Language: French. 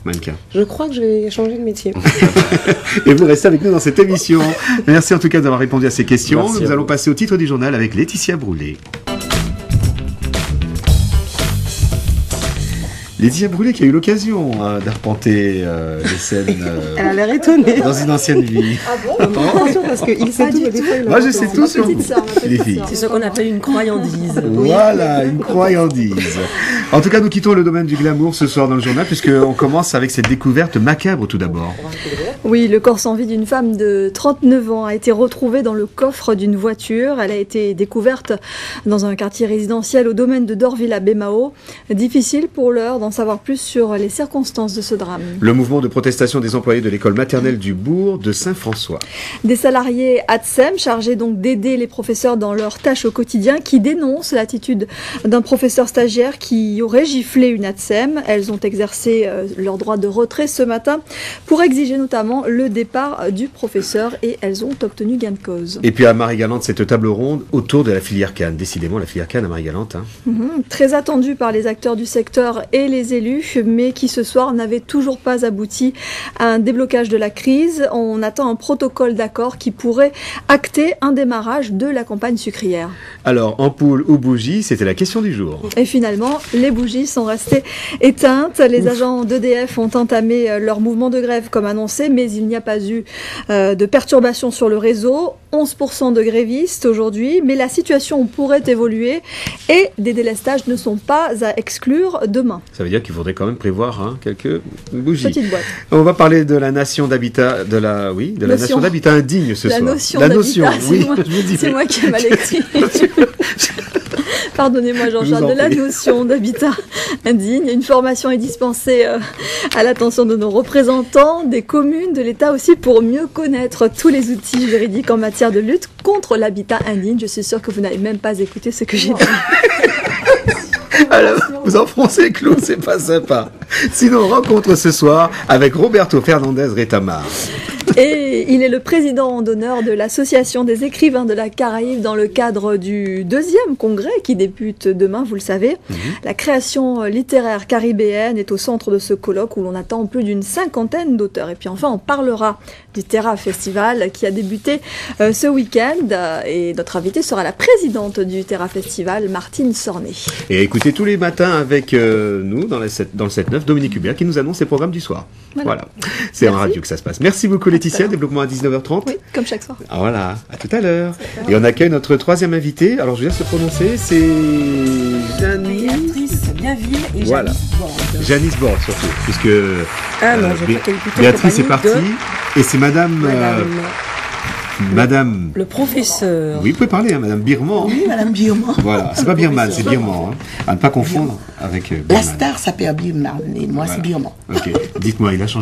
Mannequin. Je crois que je vais changer de métier. Et vous restez avec nous dans cette émission. Merci en tout cas d'avoir répondu à ces questions. Merci Nous allons passer au titre du journal avec Laetitia Brûlé. Laetitia Brûlé qui a eu l'occasion d'arpenter les scènes Elle a l'air étonnée. dans une ancienne vie. Ah bon? Attention parce qu'il sait tout et des fois il Moi je sais tout sur vous, les filles. C'est ce qu'on appelle une croyandise. Voilà, une croyandise. En tout cas, nous quittons le domaine du glamour ce soir dans le journal, puisqu'on commence avec cette découverte macabre tout d'abord. Oui, le corps sans vie d'une femme de 39 ans a été retrouvé dans le coffre d'une voiture. Elle a été découverte dans un quartier résidentiel au domaine de Dorville à Bémao. Difficile pour l'heure d'en savoir plus sur les circonstances de ce drame. Le mouvement de protestation des employés de l'école maternelle du bourg de Saint-François. Des salariés ATSEM chargés donc d'aider les professeurs dans leurs tâches au quotidien qui dénoncent l'attitude d'un professeur stagiaire qui aurait giflé une ATSEM. Elles ont exercé leur droit de retrait ce matin pour exiger notamment le départ du professeur et elles ont obtenu gain de cause. Et puis à Marie-Galante, cette table ronde autour de la filière canne. Décidément, la filière canne à Marie-Galante. Hein. Très attendue par les acteurs du secteur et les élus, mais qui ce soir n'avait toujours pas abouti à un déblocage de la crise. On attend un protocole d'accord qui pourrait acter un démarrage de la campagne sucrière. Alors, ampoule ou bougie, c'était la question du jour. Et finalement, les bougies sont restées éteintes. Les agents d'EDF ont entamé leur mouvement de grève comme annoncé, mais il n'y a pas eu de perturbations sur le réseau. 11% de grévistes aujourd'hui, mais la situation pourrait évoluer et des délestages ne sont pas à exclure demain. Ça veut dire qu'il faudrait quand même prévoir quelques bougies. Petite boîte. On va parler de la nation d'habitat, de la nation d'habitat indigne ce soir. La notion, oui. C'est moi qui ai mal écrit. Pardonnez-moi Jean-Charles, de la notion d'habitat indigne. Une formation est dispensée à l'attention de nos représentants, des communes, de l'État aussi, pour mieux connaître tous les outils juridiques en matière de lutte contre l'habitat indigne. Je suis sûre que vous n'avez même pas écouté ce que j'ai dit. Alors, vous enfoncez le clou, c'est pas sympa. Sinon, rencontre ce soir avec Roberto Fernandez Retamar. Et il est le président d'honneur de l'Association des écrivains de la Caraïbe dans le cadre du 2e congrès qui débute demain, vous le savez. La création littéraire caribéenne est au centre de ce colloque où l'on attend plus d'une 50aine d'auteurs. Et puis enfin, on parlera du Terra Festival qui a débuté ce week-end. Et notre invitée sera la présidente du Terra Festival, Martine Sornet. Et écoutez tous les matins avec nous dans le 7-9, Dominique Hubert qui nous annonce les programmes du soir. Voilà. C'est en radio que ça se passe. Merci beaucoup Laetitia, développement à 19h30. Oui, comme chaque soir. Ah, voilà, à tout à l'heure. Et on accueille notre 3e invité. Alors je vais se prononcer, c'est Béatrice Bienville et voilà. Janice Borde. Janice Borde surtout, puisque Ah non, je crois qu'elle est plutôt Béatrice est compagnie partie et c'est Madame. Le professeur. Oui, vous pouvez parler, hein, Madame Birman. Oui, Madame Birman. Voilà, c'est pas Birman, c'est Birman. Hein. À ne pas confondre avec La Birman. star s'appelle Birman et moi c'est Birman. Ok, dites-moi, il a changé.